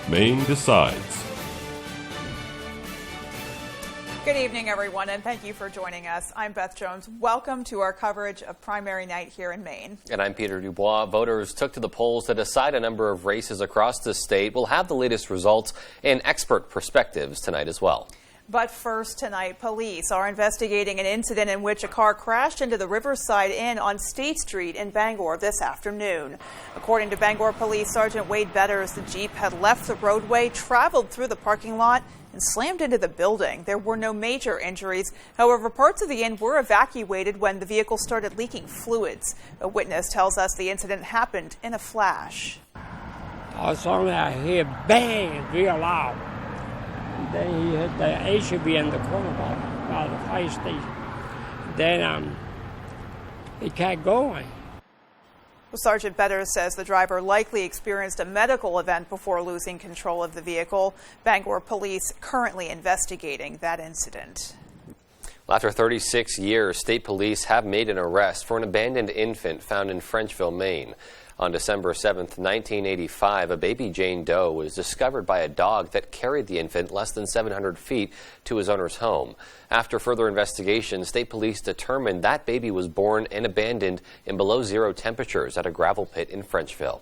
Maine Decides. Good evening, everyone, and thank you for joining us. I'm Beth Jones. Welcome to our coverage of primary night here in Maine. And I'm Peter Dubois. Voters took to the polls to decide a number of races across the state. We'll have the latest results and expert perspectives tonight as well. But first tonight, police are investigating an incident in which a car crashed into the Riverside Inn on State Street in Bangor this afternoon. According to Bangor Police Sergeant Wade Betters, the Jeep had left the roadway, traveled through the parking lot, and slammed into the building. There were no major injuries. However, parts of the inn were evacuated when the vehicle started leaking fluids. A witness tells us the incident happened in a flash. All of a sudden I hear bang, real loud. Then he hit the HUV in the corner by the fire station. Then he kept going. Well, Sergeant Betters says the driver likely experienced a medical event before losing control of the vehicle. Bangor police currently investigating that incident. Well, after 36 years, state police have made an arrest for an abandoned infant found in Frenchville, Maine. On December 7th, 1985, a baby Jane Doe was discovered by a dog that carried the infant less than 700 feet to his owner's home. After further investigation, state police determined that baby was born and abandoned in below-zero temperatures at a gravel pit in Frenchville.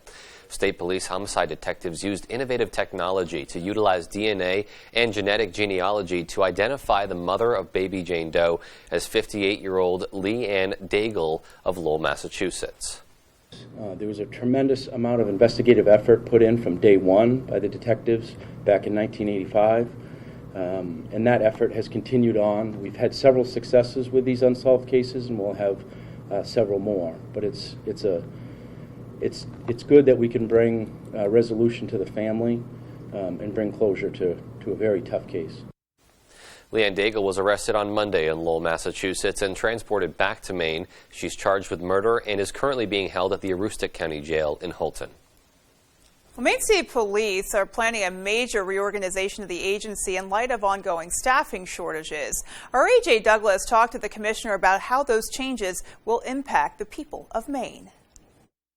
State police homicide detectives used innovative technology to utilize DNA and genetic genealogy to identify the mother of baby Jane Doe as 58-year-old Leanne Daigle of Lowell, Massachusetts. There was a tremendous amount of investigative effort put in from day one by the detectives back in 1985, and that effort has continued on. We've had several successes with these unsolved cases, and we'll have several more. But it's good that we can bring resolution to the family and bring closure to a very tough case. Leanne Daigle was arrested on Monday in Lowell, Massachusetts, and transported back to Maine. She's charged with murder and is currently being held at the Aroostook County Jail in Holton. Well, Maine State Police are planning a major reorganization of the agency in light of ongoing staffing shortages. Our A.J. Douglas talked to the commissioner about how those changes will impact the people of Maine.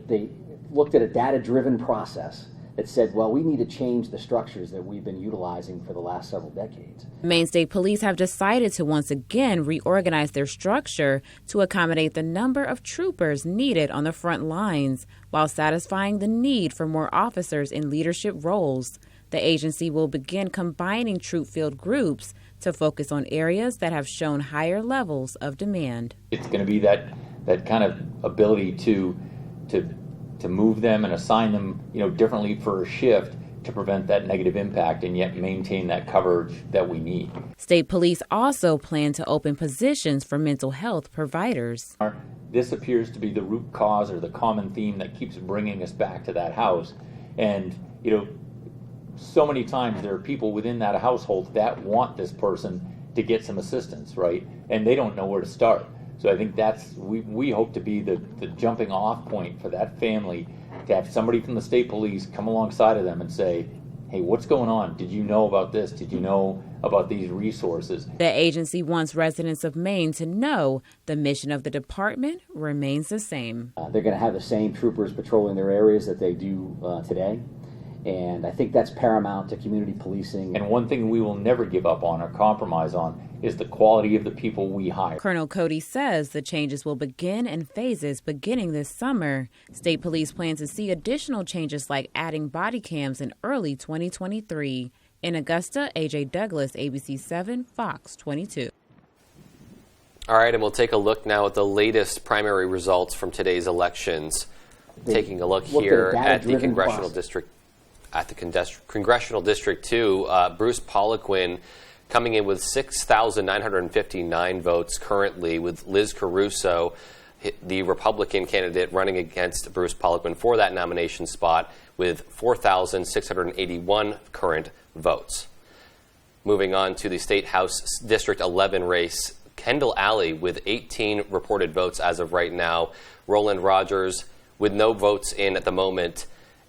They looked at a data-driven process that said, well, we need to change the structures that we've been utilizing for the last several decades. Maine State Police have decided to once again reorganize their structure to accommodate the number of troopers needed on the front lines while satisfying the need for more officers in leadership roles. The agency will begin combining troop-filled groups to focus on areas that have shown higher levels of demand. It's going to be that kind of ability to move them and assign them, differently for a shift to prevent that negative impact and yet maintain that coverage that we need. State police also plan to open positions for mental health providers. This appears to be the root cause or the common theme that keeps bringing us back to that house. And, so many times there are people within that household that want this person to get some assistance, right? And they don't know where to start. So I think we hope to be the jumping off point for that family, to have somebody from the state police come alongside of them and say, hey, what's going on? Did you know about this? Did you know about these resources? The agency wants residents of Maine to know the mission of the department remains the same. They're going to have the same troopers patrolling their areas that they do today. And I think that's paramount to community policing. And one thing we will never give up on or compromise on is the quality of the people we hire. Colonel Cody says the changes will begin in phases beginning this summer. State police plan to see additional changes like adding body cams in early 2023. In Augusta, A.J. Douglas, ABC 7, Fox 22. All right, and we'll take a look now at the latest primary results from today's elections. Taking a look here at the congressional district. At the Congressional District 2, Bruce Poliquin coming in with 6,959 votes currently, with Liz Caruso, the Republican candidate, running against Bruce Poliquin for that nomination spot with 4,681 current votes. Moving on to the State House District 11 race, Kendall Alley with 18 reported votes as of right now, Roland Rogers with no votes in at the moment,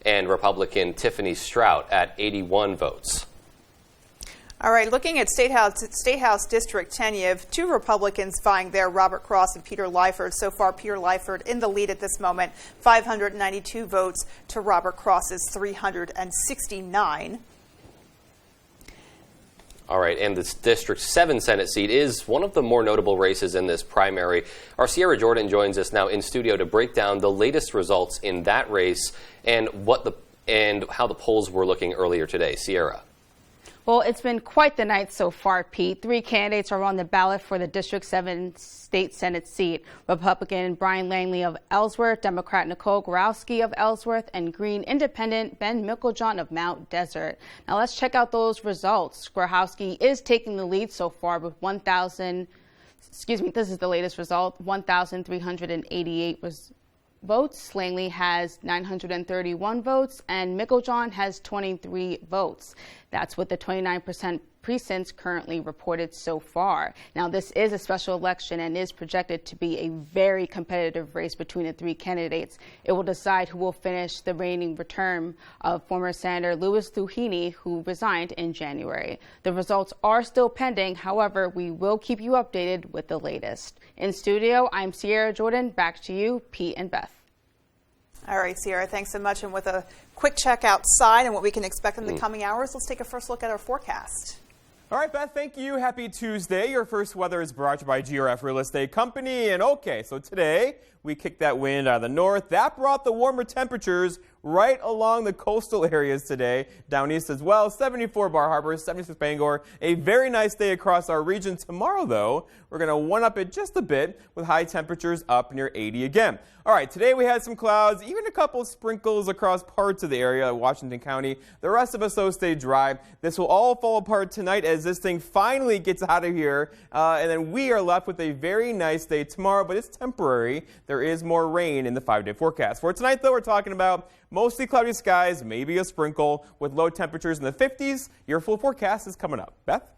and Republican Tiffany Strout at 81 votes. All right, looking at State House District 10, you have two Republicans vying there, Robert Cross and Peter Lyford. So far, Peter Lyford in the lead at this moment, 592 votes to Robert Cross's 369. All right, and this District 7 Senate seat is one of the more notable races in this primary. Our Sierra Jordan joins us now in studio to break down the latest results in that race and how the polls were looking earlier today. Sierra. Well, it's been quite the night so far, Pete. Three candidates are on the ballot for the District 7 State Senate seat. Republican Brian Langley of Ellsworth, Democrat Nicole Gorowski of Ellsworth, and Green Independent Ben Micklejohn of Mount Desert. Now let's check out those results. Gorowski is taking the lead so far with this is the latest result, 1,388 votes. Langley has 931 votes, and Micklejohn has 23 votes. That's with the 29% precincts currently reported so far. Now, this is a special election and is projected to be a very competitive race between the three candidates. It will decide who will finish the reigning term of former Senator Louis Luhini, who resigned in January. The results are still pending. However, we will keep you updated with the latest. In studio, I'm Sierra Jordan. Back to you, Pete and Beth. All right, Sierra, thanks so much. And with a quick check outside and what we can expect in the coming hours, let's take a first look at our forecast. All right, Beth, thank you. Happy Tuesday. Your first weather is brought to you by GRF Real Estate Company. And okay, so today we kicked that wind out of the north. That brought the warmer temperatures right along the coastal areas today. Down east as well, 74 Bar Harbor, 76 Bangor. A very nice day across our region. Tomorrow, though, we're going to one-up it just a bit with high temperatures up near 80 again. All right, today we had some clouds, even a couple of sprinkles across parts of the area of Washington County. The rest of us, though, stay dry. This will all fall apart tonight as this thing finally gets out of here. And then we are left with a very nice day tomorrow, but it's temporary. There is more rain in the 5-day forecast. For tonight, though, we're talking about mostly cloudy skies, maybe a sprinkle with low temperatures in the 50s. Your full forecast is coming up. Beth?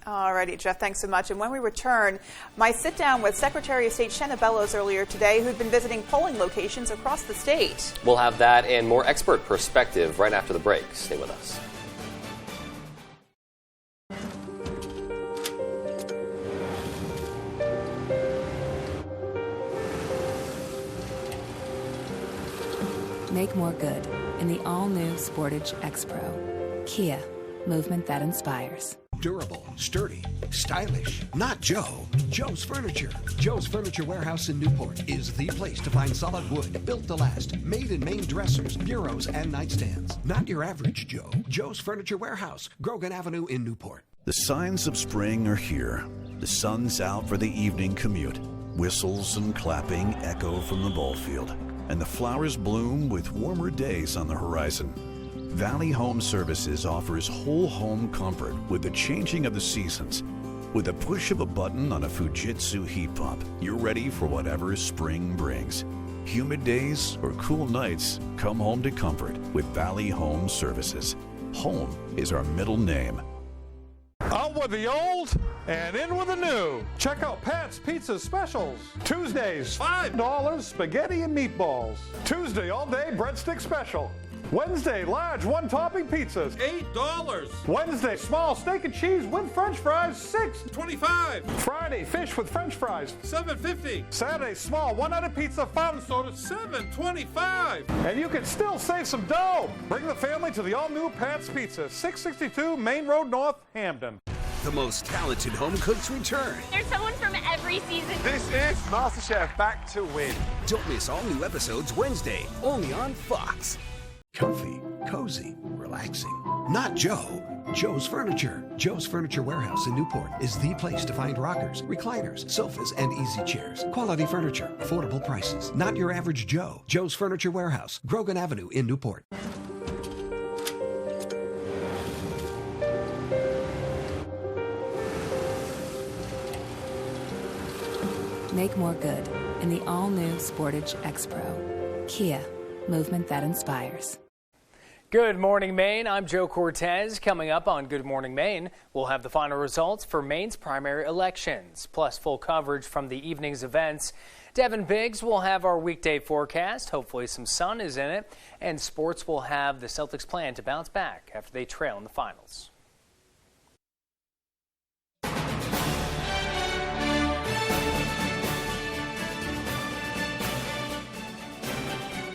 All righty, Jeff, thanks so much. And when we return, my sit down with Secretary of State Shenna Bellows earlier today, who'd been visiting polling locations across the state. We'll have that and more expert perspective right after the break. Stay with us. Make more good in the all-new Sportage X-Pro. Kia, movement that inspires. Durable, sturdy, stylish. Not Joe. Joe's Furniture. Joe's Furniture Warehouse in Newport is the place to find solid wood, built to last, made in Maine dressers, bureaus, and nightstands. Not your average Joe. Joe's Furniture Warehouse, Grogan Avenue in Newport. The signs of spring are here. The sun's out for the evening commute. Whistles and clapping echo from the ball field. And the flowers bloom with warmer days on the horizon. Valley Home Services offers whole home comfort with the changing of the seasons. With a push of a button on a Fujitsu heat pump, you're ready for whatever spring brings. Humid days or cool nights, come home to comfort with Valley Home Services. Home is our middle name. Out with the old and in with the new. Check out Pat's Pizza Specials. Tuesdays, $5 spaghetti and meatballs. Tuesday all day breadstick special. Wednesday, large one-topping pizzas, $8. Wednesday, small steak and cheese with French fries, $6.25. Friday, fish with French fries, $7.50. Saturday, small one-headed pizza, fountain soda, $7.25. And you can still save some dough. Bring the family to the all-new Pat's Pizza, 662 Main Road North, Hamden. The most talented home cooks return. There's someone from every season. This is MasterChef Back to Win. Don't miss all new episodes Wednesday, only on Fox. Comfy, cozy, relaxing. Not Joe. Joe's Furniture. Joe's Furniture Warehouse in Newport is the place to find rockers, recliners, sofas, and easy chairs. Quality furniture, affordable prices. Not your average Joe. Joe's Furniture Warehouse, Grogan Avenue in Newport. Make more good in the all-new Sportage X-Pro. Kia, movement that inspires. Good morning, Maine. I'm Joe Cortez. Coming up on Good Morning Maine, we'll have the final results for Maine's primary elections, plus full coverage from the evening's events. Devin Biggs will have our weekday forecast. Hopefully some sun is in it. And sports will have the Celtics plan to bounce back after they trail in the finals.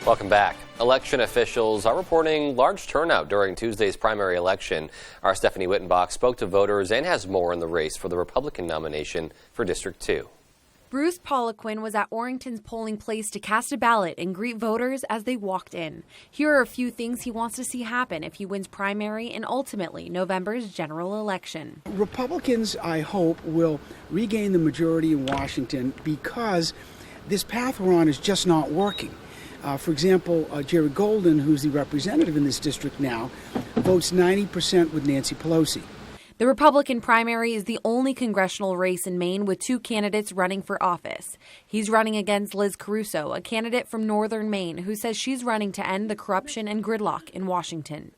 Welcome back. Election officials are reporting large turnout during Tuesday's primary election. Our Stephanie Wittenbach spoke to voters and has more in the race for the Republican nomination for District 2. Bruce Poliquin was at Orrington's polling place to cast a ballot and greet voters as they walked in. Here are a few things he wants to see happen if he wins primary and ultimately November's general election. Republicans, I hope, will regain the majority in Washington because this path we're on is just not working. For example, Jerry Golden, who's the representative in this district now, votes 90% with Nancy Pelosi. The Republican primary is the only congressional race in Maine with two candidates running for office. He's running against Liz Caruso, a candidate from northern Maine, who says she's running to end the corruption and gridlock in Washington.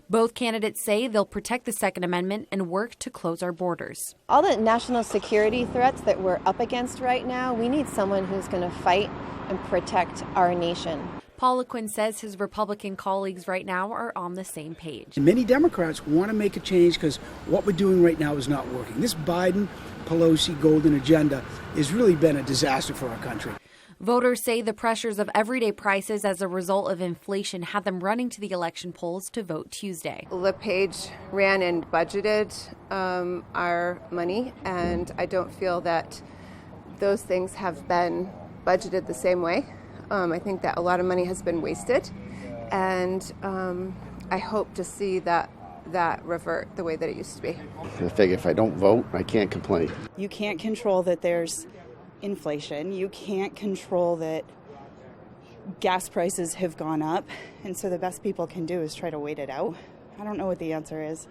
Both candidates say they'll protect the Second Amendment and work to close our borders. All the national security threats that we're up against right now, we need someone who's going to fight and protect our nation. Poliquin says his Republican colleagues right now are on the same page. Many Democrats want to make a change because what we're doing right now is not working. This Biden, Pelosi, Golden agenda has really been a disaster for our country. Voters say the pressures of everyday prices as a result of inflation had them running to the election polls to vote Tuesday. LePage ran and budgeted our money, and I don't feel that those things have been budgeted the same way. I think that a lot of money has been wasted, and I hope to see that revert the way that it used to be. I figure if I don't vote, I can't complain. You can't control that there's inflation. You can't control that gas prices have gone up, and so the best people can do is try to wait it out. I don't know what the answer is,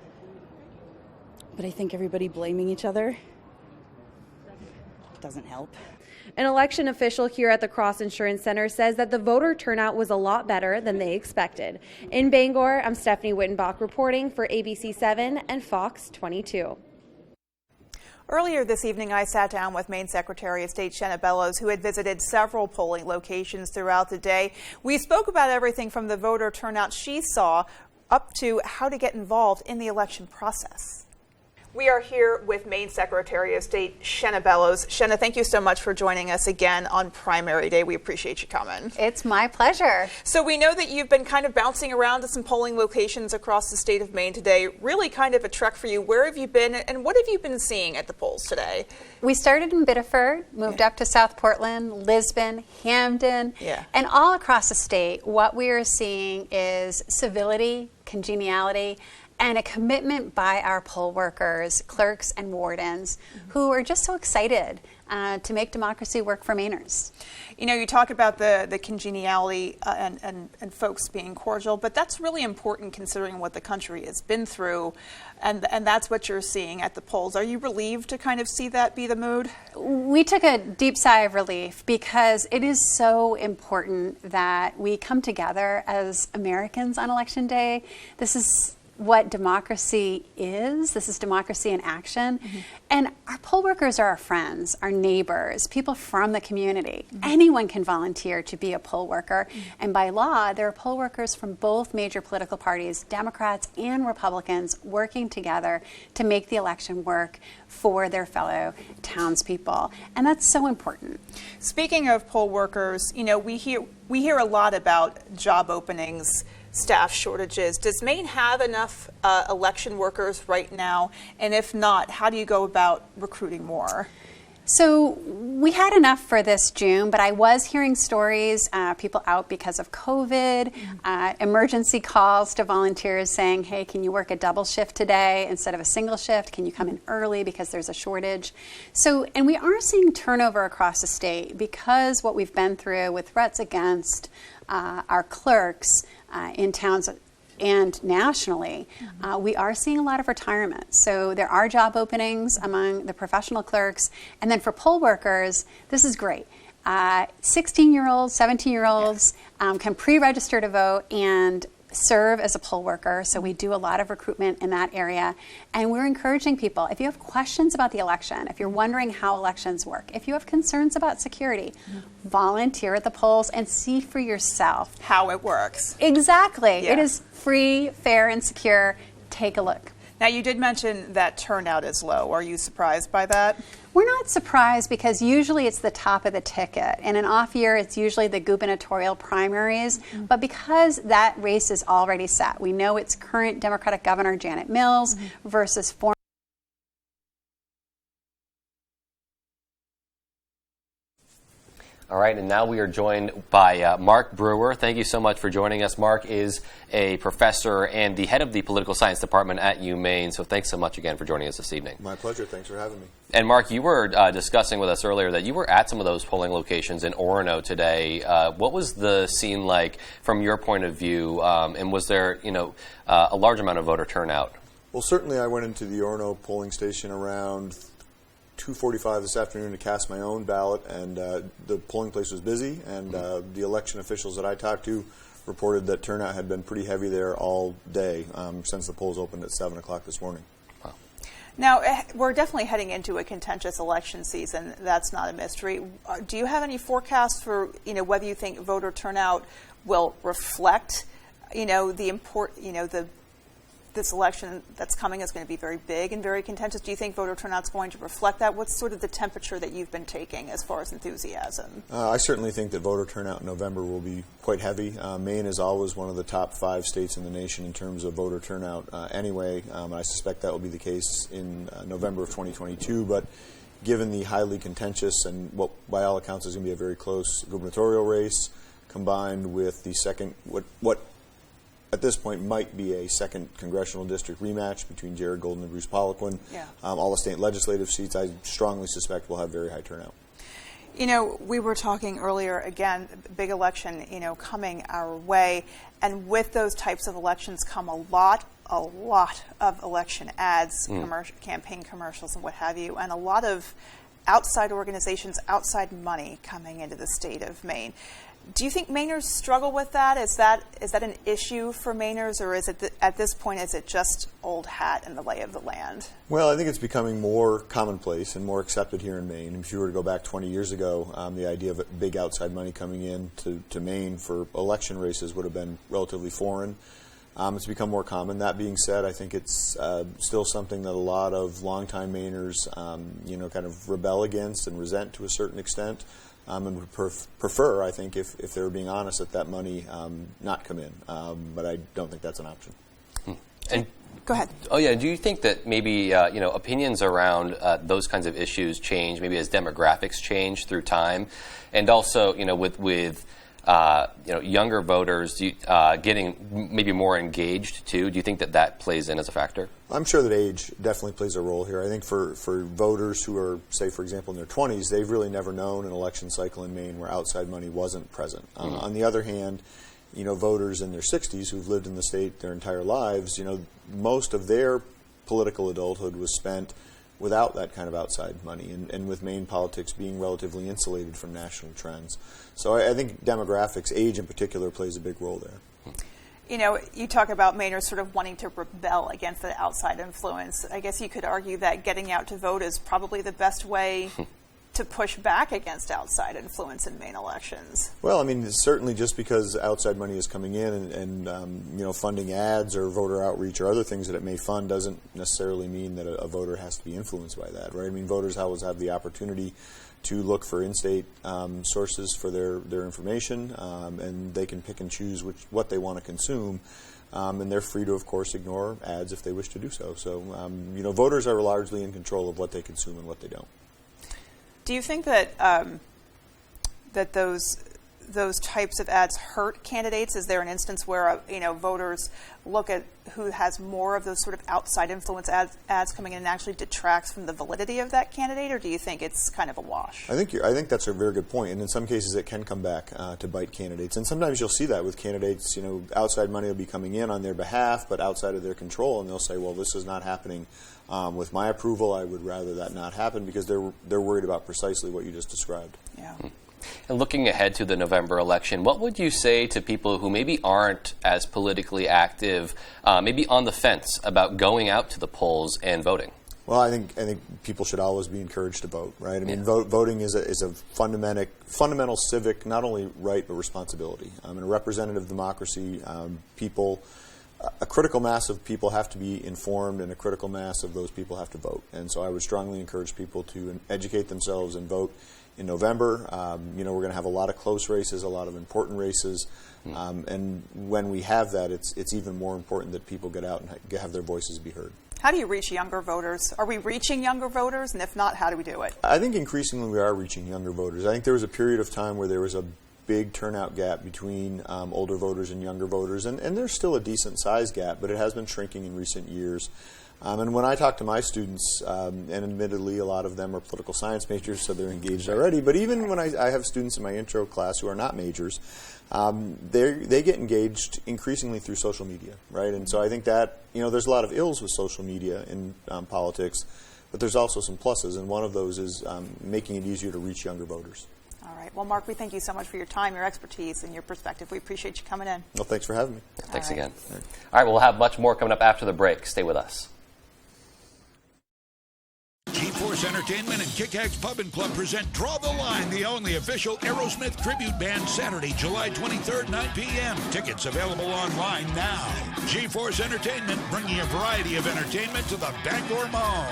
but I think everybody blaming each other doesn't help. An election official here at the Cross Insurance Center says that the voter turnout was a lot better than they expected. In Bangor, I'm Stephanie Wittenbach reporting for ABC 7 and Fox 22. Earlier this evening, I sat down with Maine Secretary of State Shenna Bellows, who had visited several polling locations throughout the day. We spoke about everything from the voter turnout she saw up to how to get involved in the election process. We are here with Maine Secretary of State Shenna Bellows. Shenna, thank you so much for joining us again on primary day. We appreciate you coming. It's my pleasure. So we know that you've been kind of bouncing around to some polling locations across the state of Maine today. Really kind of a trek for you. Where have you been and what have you been seeing at the polls today? We started in Biddeford, moved up to South Portland, Lisbon, Hamden, and all across the state. What we are seeing is civility, congeniality, and a commitment by our poll workers, clerks, and wardens who are just so excited to make democracy work for Mainers. You know, you talk about the congeniality and folks being cordial, but that's really important considering what the country has been through, and that's what you're seeing at the polls. Are you relieved to kind of see that be the mood? We took a deep sigh of relief because it is so important that we come together as Americans on Election Day. This is what democracy is. This is democracy in action. And our poll workers are our friends, our neighbors, people from the community. Anyone can volunteer to be a poll worker. And by law, there are poll workers from both major political parties, Democrats and Republicans, working together to make the election work for their fellow townspeople. And that's so important. Speaking of poll workers, you know, we hear a lot about job openings, staff shortages. Does Maine have enough election workers right now? And if not, how do you go about recruiting more? So we had enough for this June, but I was hearing stories, people out because of COVID, emergency calls to volunteers saying, hey, can you work a double shift today instead of a single shift? Can you come in early because there's a shortage? So, and we are seeing turnover across the state because what we've been through with threats against our clerks in towns and nationally, we are seeing a lot of retirements. So there are job openings among the professional clerks. And then for poll workers, this is great. 16-year-olds, 17-year-olds can pre-register to vote, and serve as a poll worker, so we do a lot of recruitment in that area. And we're encouraging people, if you have questions about the election, if you're wondering how elections work, if you have concerns about security, volunteer at the polls and see for yourself how it works. Exactly. Yeah. It is free, fair, and secure. Take a look. Now, you did mention that turnout is low. Are you surprised by that? We're not surprised because usually it's the top of the ticket. In an off year, it's usually the gubernatorial primaries. But because that race is already set, we know it's current Democratic Governor Janet Mills versus former. All right, and now we are joined by Mark Brewer. Thank you so much for joining us. Mark is a professor and the head of the political science department at UMaine, so thanks so much again for joining us this evening. My pleasure. Thanks for having me. And Mark, you were discussing with us earlier that you were at some of those polling locations in Orono today. What was the scene like from your point of view, and was there, a large amount of voter turnout? Well, certainly I went into the Orono polling station around 2:45 this afternoon to cast my own ballot, and the polling place was busy, and the election officials that I talked to reported that turnout had been pretty heavy there all day since the polls opened at 7 o'clock this morning. Wow. Now, we're definitely heading into a contentious election season. That's not a mystery. Do you have any forecasts for, whether you think voter turnout will reflect, this election that's coming is going to be very big and very contentious? Do you think voter turnout's going to reflect that? What's sort of the temperature that you've been taking as far as enthusiasm? I certainly think that voter turnout in November will be quite heavy. Maine is always one of the top 5 states in the nation in terms of voter turnout anyway. I suspect that will be the case in November of 2022, but given the highly contentious and what by all accounts is going to be a very close gubernatorial race, combined with the second, what at this point might be a second congressional district rematch between Jared Golden and Bruce Poliquin. Yeah. All the state legislative seats, I strongly suspect, will have very high turnout. We were talking earlier, again, big election, coming our way. And with those types of elections come a lot of election ads, campaign commercials, and what have you, and a lot of outside organizations, outside money coming into the state of Maine. Do you think Mainers struggle with that? Is that an issue for Mainers, or is it at this point is it just old hat in the lay of the land? Well, I think it's becoming more commonplace and more accepted here in Maine. If you were to go back 20 years ago, the idea of big outside money coming in to Maine for election races would have been relatively foreign. It's become more common. That being said, I think it's still something that a lot of longtime Mainers, kind of rebel against and resent to a certain extent. And would prefer, I think, if they were being honest, that money not come in. But I don't think that's an option. And go ahead. Oh yeah. Do you think that maybe opinions around those kinds of issues change, maybe as demographics change through time, and also with younger voters getting maybe more engaged too? Do you think that plays in as a factor? I'm sure that age definitely plays a role here. I think for voters who are, say, for example, in their 20s, they've really never known an election cycle in Maine where outside money wasn't present. On the other hand, voters in their 60s who've lived in the state their entire lives, most of their political adulthood was spent without that kind of outside money, and with Maine politics being relatively insulated from national trends. So I think demographics, age in particular, plays a big role there. You talk about Mainers sort of wanting to rebel against the outside influence. I guess you could argue that getting out to vote is probably the best way to push back against outside influence in Maine elections. Well, I mean, certainly just because outside money is coming in and funding ads or voter outreach or other things that it may fund doesn't necessarily mean that a voter has to be influenced by that, right? I mean, voters always have the opportunity to look for in-state sources for their information, and they can pick and choose what they want to consume, and they're free to, of course, ignore ads if they wish to do so. So, voters are largely in control of what they consume and what they don't. Do you think that that those types of ads hurt candidates? Is there an instance where voters look at who has more of those sort of outside influence ads coming in and actually detracts from the validity of that candidate, or do you think it's kind of a wash? I think that's a very good point, and in some cases it can come back to bite candidates. And sometimes you'll see that with candidates. Outside money will be coming in on their behalf, but outside of their control, and they'll say, "Well, this is not happening with my approval. I would rather that not happen," because they're worried about precisely what you just described. Yeah. And looking ahead to the November election, what would you say to people who maybe aren't as politically active, maybe on the fence about going out to the polls and voting? Well, I think people should always be encouraged to vote, right? I mean, voting is a fundamental civic, not only right, but responsibility. In a representative democracy, a critical mass of people have to be informed, and a critical mass of those people have to vote. And so I would strongly encourage people to educate themselves and vote in November. We're going to have a lot of close races, a lot of important races. And when we have that, it's even more important that people get out and have their voices be heard. How do you reach younger voters? Are we reaching younger voters? And if not, how do we do it? I think increasingly we are reaching younger voters. I think there was a period of time where there was a big turnout gap between older voters and younger voters. And there's still a decent size gap, but it has been shrinking in recent years. And when I talk to my students, and admittedly a lot of them are political science majors, so they're engaged already, but even when I have students in my intro class who are not majors, they get engaged increasingly through social media, right? And so I think that, there's a lot of ills with social media in politics, but there's also some pluses, and one of those is making it easier to reach younger voters. All right. Well, Mark, we thank you so much for your time, your expertise, and your perspective. We appreciate you coming in. Well, thanks for having me. Thanks again. All right, we'll have much more coming up after the break. Stay with us. G-Force Entertainment and Kick-Axe Pub and Club present Draw the Line, the only official Aerosmith tribute band, Saturday, July 23rd, 9 p.m. Tickets available online now. G-Force Entertainment, bringing a variety of entertainment to the Bangor Mall.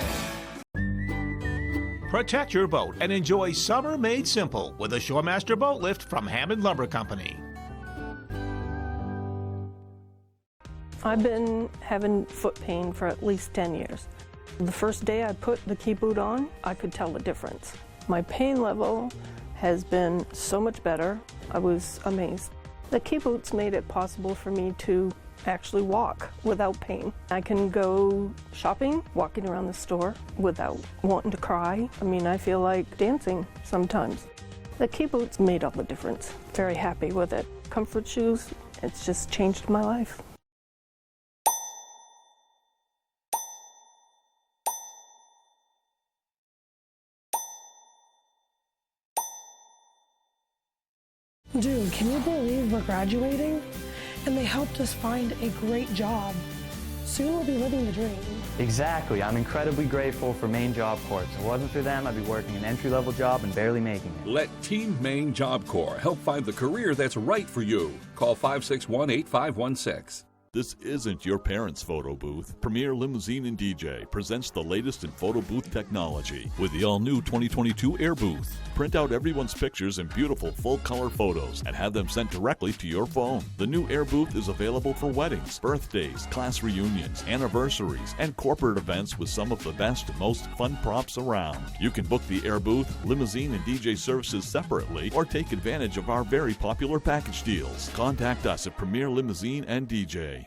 Protect your boat and enjoy summer made simple with a Shoremaster boat lift from Hammond Lumber Company. I've been having foot pain for at least 10 years. The first day I put the key boot on, I could tell the difference. My pain level has been so much better. I was amazed. The key boots made it possible for me to actually walk without pain. I can go shopping, walking around the store without wanting to cry. I mean, I feel like dancing sometimes. The key boots made all the difference. Very happy with it. Comfort shoes, it's just changed my life. Dude, can you believe we're graduating? And they helped us find a great job. Soon we'll be living the dream. Exactly. I'm incredibly grateful for Maine Job Corps. If it wasn't for them, I'd be working an entry-level job and barely making it. Let Team Maine Job Corps help find the career that's right for you. Call 561-8516. This isn't your parents' photo booth. Premier Limousine and DJ presents the latest in photo booth technology with the all-new 2022 Air Booth. Print out everyone's pictures in beautiful full-color photos and have them sent directly to your phone. The new Air Booth is available for weddings, birthdays, class reunions, anniversaries, and corporate events with some of the best and most fun props around. You can book the Air Booth, limousine, and DJ services separately or take advantage of our very popular package deals. Contact us at Premier Limousine and DJ.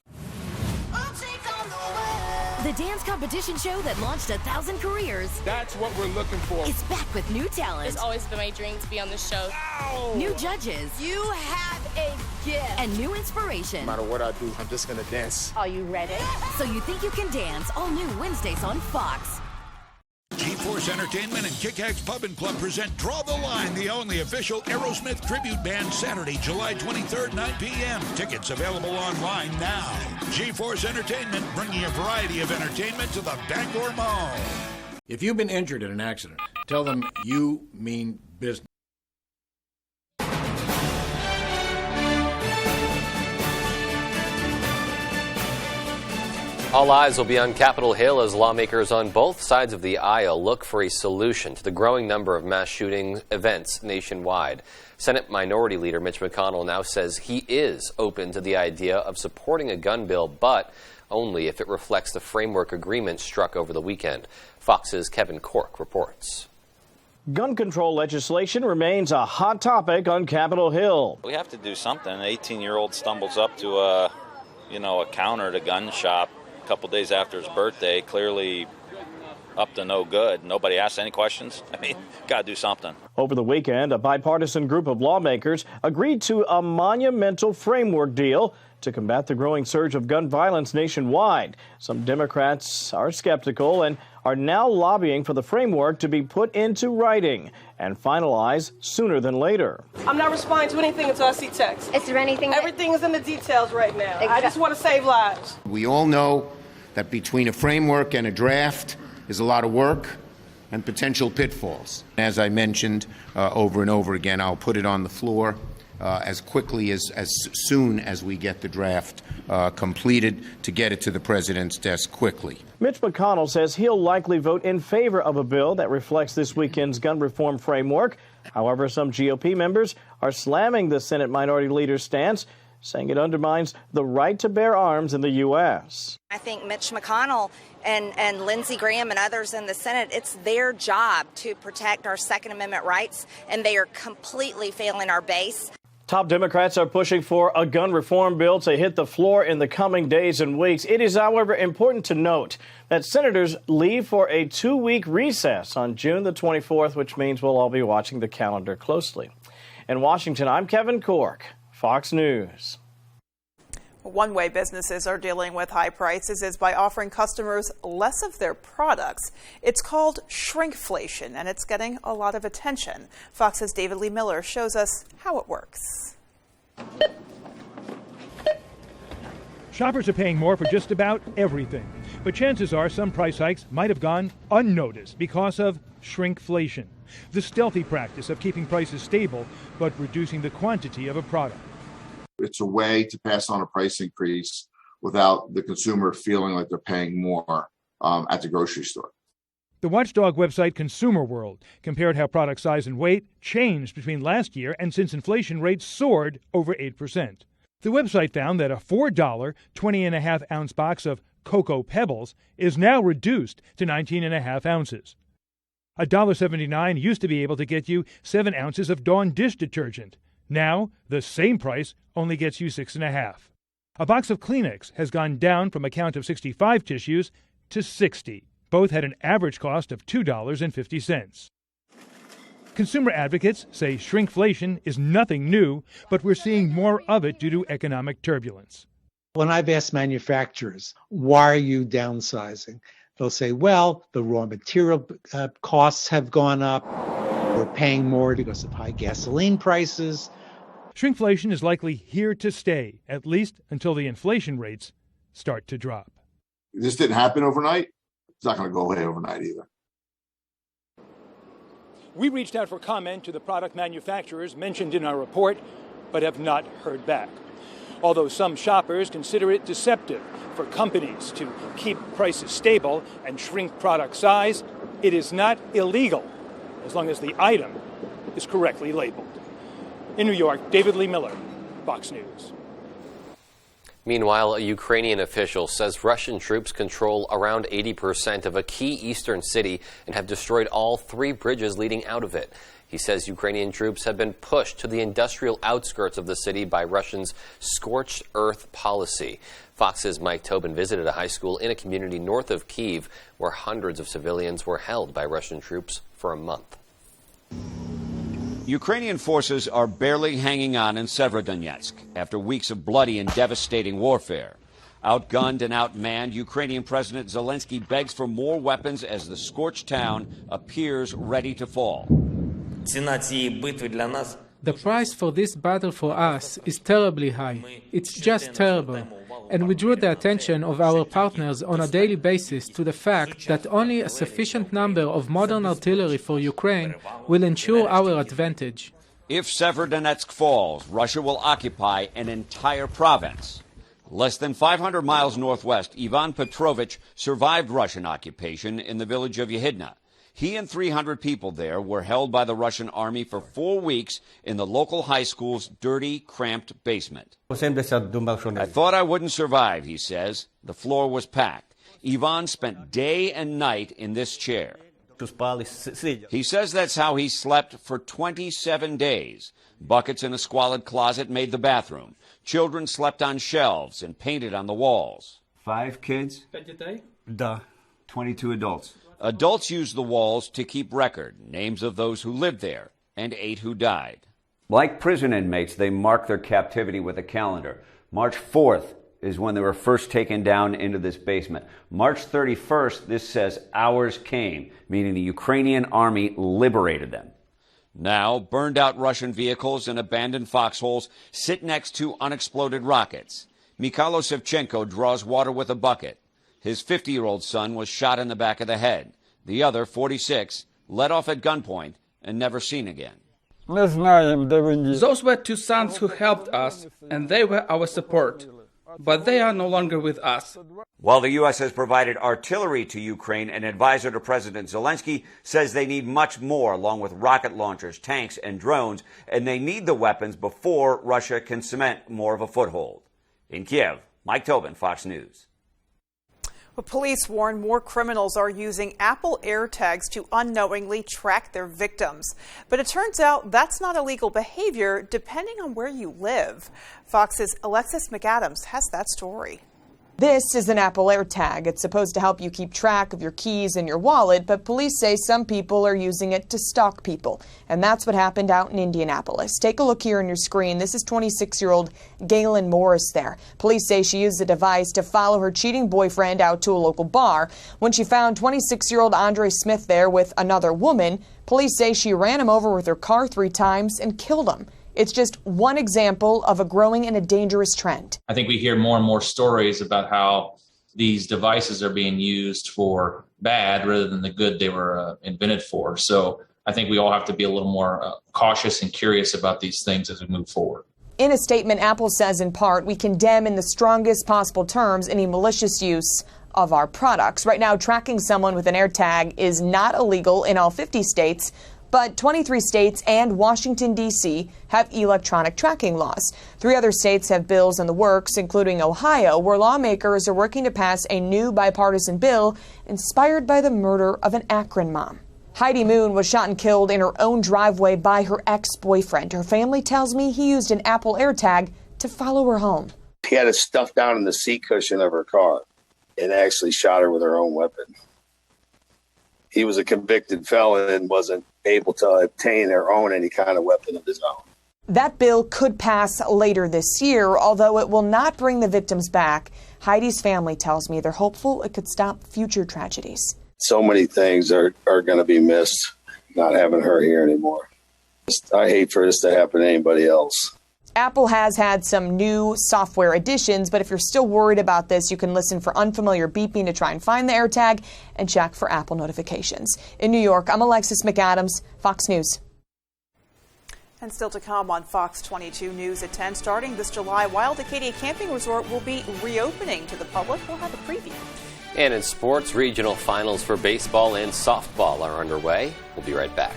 The dance competition show that launched 1,000 careers. That's what we're looking for. It's back with new talent. It's always been my dream to be on this show. Ow! New judges. You have a gift. And new inspiration. No matter what I do, I'm just going to dance. Are you ready? So You Think You Can Dance, all new Wednesdays on Fox. G-Force Entertainment and Kick-Axe Pub and Club present Draw the Line, the only official Aerosmith tribute band, Saturday, July 23rd, 9 p.m. Tickets available online now. G-Force Entertainment, bringing a variety of entertainment to the Bangor Mall. If you've been injured in an accident, tell them you mean business. All eyes will be on Capitol Hill as lawmakers on both sides of the aisle look for a solution to the growing number of mass shooting events nationwide. Senate Minority Leader Mitch McConnell now says he is open to the idea of supporting a gun bill, but only if it reflects the framework agreement struck over the weekend. Fox's Kevin Cork reports. Gun control legislation remains a hot topic on Capitol Hill. We have to do something. An 18-year-old stumbles up to a counter at a gun shop a couple days after his birthday, clearly up to no good. Nobody asked any questions. I mean, got to do something. Over the weekend, a bipartisan group of lawmakers agreed to a monumental framework deal to combat the growing surge of gun violence nationwide. Some Democrats are skeptical and are now lobbying for the framework to be put into writing and finalized sooner than later. I'm not responding to anything until I see text. Is there anything? Everything is in the details right now. I just want to save lives. We all know that between a framework and a draft is a lot of work and potential pitfalls. As I mentioned over and over again, I'll put it on the floor as quickly as soon as we get the draft completed to get it to the president's desk quickly. Mitch McConnell says he'll likely vote in favor of a bill that reflects this weekend's gun reform framework. However, some GOP members are slamming the Senate Minority Leader's stance, saying it undermines the right to bear arms in the U.S. I think Mitch McConnell and Lindsey Graham and others in the Senate, it's their job to protect our Second Amendment rights, and they are completely failing our base. Top Democrats are pushing for a gun reform bill to hit the floor in the coming days and weeks. It is, however, important to note that senators leave for a 2-week recess on June the 24th, which means we'll all be watching the calendar closely. In Washington, I'm Kevin Cork, Fox News. One way businesses are dealing with high prices is by offering customers less of their products. It's called shrinkflation, and it's getting a lot of attention. Fox's David Lee Miller shows us how it works. Shoppers are paying more for just about everything, but chances are some price hikes might have gone unnoticed because of shrinkflation, the stealthy practice of keeping prices stable but reducing the quantity of a product. It's a way to pass on a price increase without the consumer feeling like they're paying more at the grocery store. The watchdog website Consumer World compared how product size and weight changed between last year and since inflation rates soared over 8%. The website found that a $4 20.5-ounce box of Cocoa Pebbles is now reduced to 19.5 ounces. $1.79 used to be able to get you 7 ounces of Dawn dish detergent. Now, the same price only gets you 6.5. A box of Kleenex has gone down from a count of 65 tissues to 60. Both had an average cost of $2.50. Consumer advocates say shrinkflation is nothing new, but we're seeing more of it due to economic turbulence. When I've asked manufacturers, why are you downsizing? They'll say, well, the raw material costs have gone up. We're paying more because of high gasoline prices. Shrinkflation is likely here to stay, at least until the inflation rates start to drop. This didn't happen overnight. It's not going to go away overnight either. We reached out for comment to the product manufacturers mentioned in our report, but have not heard back. Although some shoppers consider it deceptive for companies to keep prices stable and shrink product size, it is not illegal as long as the item is correctly labeled. In New York, David Lee Miller, Fox News. Meanwhile, a Ukrainian official says Russian troops control around 80% of a key eastern city and have destroyed all 3 bridges leading out of it. He says Ukrainian troops have been pushed to the industrial outskirts of the city by Russia's scorched earth policy. Fox's Mike Tobin visited a high school in a community north of Kyiv where hundreds of civilians were held by Russian troops for a month. Ukrainian forces are barely hanging on in Severodonetsk after weeks of bloody and devastating warfare. Outgunned and outmanned, Ukrainian President Zelensky begs for more weapons as the scorched town appears ready to fall. The price for this battle for us is terribly high. It's just terrible. And we drew the attention of our partners on a daily basis to the fact that only a sufficient number of modern artillery for Ukraine will ensure our advantage. If Severodonetsk falls, Russia will occupy an entire province. Less than 500 miles northwest, Ivan Petrovich survived Russian occupation in the village of Yehidna. He and 300 people there were held by the Russian army for 4 weeks in the local high school's dirty, cramped basement. I thought I wouldn't survive, he says. The floor was packed. Ivan spent day and night in this chair. He says that's how he slept for 27 days. Buckets in a squalid closet made the bathroom. Children slept on shelves and painted on the walls. 5 kids? 22 adults. Adults used the walls to keep record, names of those who lived there, and 8 who died. Like prison inmates, they mark their captivity with a calendar. March 4th is when they were first taken down into this basement. March 31st, this says hours came, meaning the Ukrainian army liberated them. Now, burned out Russian vehicles and abandoned foxholes sit next to unexploded rockets. Mikhailo Sevchenko draws water with a bucket. His 50-year-old son was shot in the back of the head. The other, 46, led off at gunpoint and never seen again. Those were two sons who helped us, and they were our support. But they are no longer with us. While the U.S. has provided artillery to Ukraine, an advisor to President Zelensky says they need much more, along with rocket launchers, tanks, and drones, and they need the weapons before Russia can cement more of a foothold. In Kiev, Mike Tobin, Fox News. Well, police warn more criminals are using Apple AirTags to unknowingly track their victims. But it turns out that's not illegal behavior, depending on where you live. Fox's Alexis McAdams has that story. This is an Apple AirTag. It's supposed to help you keep track of your keys and your wallet, but police say some people are using it to stalk people. And that's what happened out in Indianapolis. Take a look here on your screen. This is 26-year-old Galen Morris there. Police say she used the device to follow her cheating boyfriend out to a local bar. When she found 26-year-old Andre Smith there with another woman, police say she ran him over with her car 3 times and killed him. It's just one example of a growing and a dangerous trend. I think we hear more and more stories about how these devices are being used for bad rather than the good they were invented for. So I think we all have to be a little more cautious and curious about these things as we move forward. In a statement, Apple says in part, we condemn in the strongest possible terms any malicious use of our products. Right now, tracking someone with an AirTag is not illegal in all 50 states. But 23 states and Washington, D.C. have electronic tracking laws. 3 other states have bills in the works, including Ohio, where lawmakers are working to pass a new bipartisan bill inspired by the murder of an Akron mom. Heidi Moon was shot and killed in her own driveway by her ex-boyfriend. Her family tells me he used an Apple AirTag to follow her home. He had it stuffed down in the seat cushion of her car and actually shot her with her own weapon. He was a convicted felon and wasn't able to obtain or own any kind of weapon of his own. That bill could pass later this year, although it will not bring the victims back. Heidi's family tells me they're hopeful it could stop future tragedies. So many things are going to be missed, not having her here anymore. I hate for this to happen to anybody else. Apple has had some new software additions, but if you're still worried about this, you can listen for unfamiliar beeping to try and find the AirTag and check for Apple notifications. In New York, I'm Alexis McAdams, Fox News. And still to come on Fox 22 News at 10, starting this July, Wild Acadia Camping Resort will be reopening to the public. We'll have a preview. And in sports, regional finals for baseball and softball are underway. We'll be right back.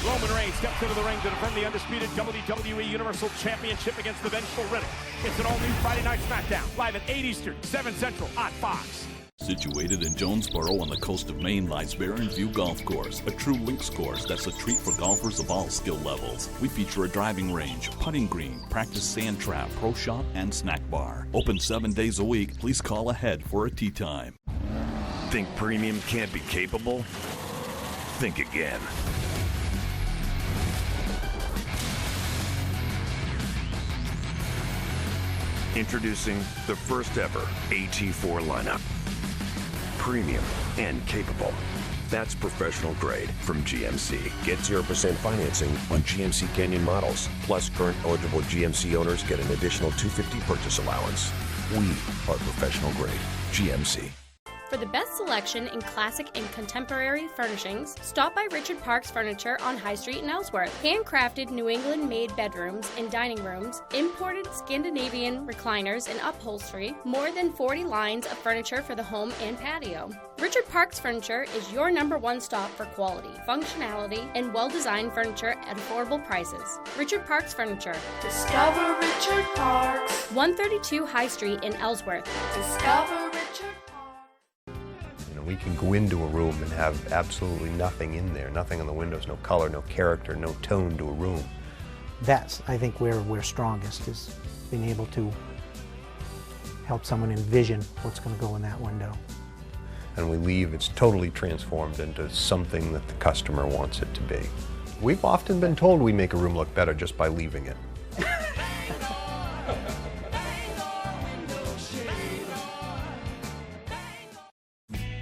Roman Reigns steps into the ring to defend the undisputed WWE Universal Championship against the vengeful Riddick. It's an all-new Friday Night SmackDown, live at 8 Eastern, 7 Central on Fox. Situated in Jonesboro on the coast of Maine lies Barren View Golf Course, a true links course that's a treat for golfers of all skill levels. We feature a driving range, putting green, practice sand trap, pro shop, and snack bar. Open 7 days a week. Please call ahead for a tee time. Think premium can't be capable? Think again. Introducing the first ever AT4 lineup. Premium and capable. That's professional grade from GMC. Get 0% financing on GMC Canyon models. Plus, current eligible GMC owners get an additional $250 purchase allowance. We are professional grade. GMC. For the best selection in classic and contemporary furnishings, stop by Richard Parks Furniture on High Street in Ellsworth. Handcrafted New England-made bedrooms and dining rooms, imported Scandinavian recliners and upholstery, more than 40 lines of furniture for the home and patio. Richard Parks Furniture is your #1 stop for quality, functionality, and well-designed furniture at affordable prices. Richard Parks Furniture. Discover Richard Parks. 132 High Street in Ellsworth. Discover Richard. We can go into a room and have absolutely nothing in there, nothing on the windows, no color, no character, no tone to a room. That's, I think, where we're strongest, is being able to help someone envision what's going to go in that window. And we leave, it's totally transformed into something that the customer wants it to be. We've often been told we make a room look better just by leaving it.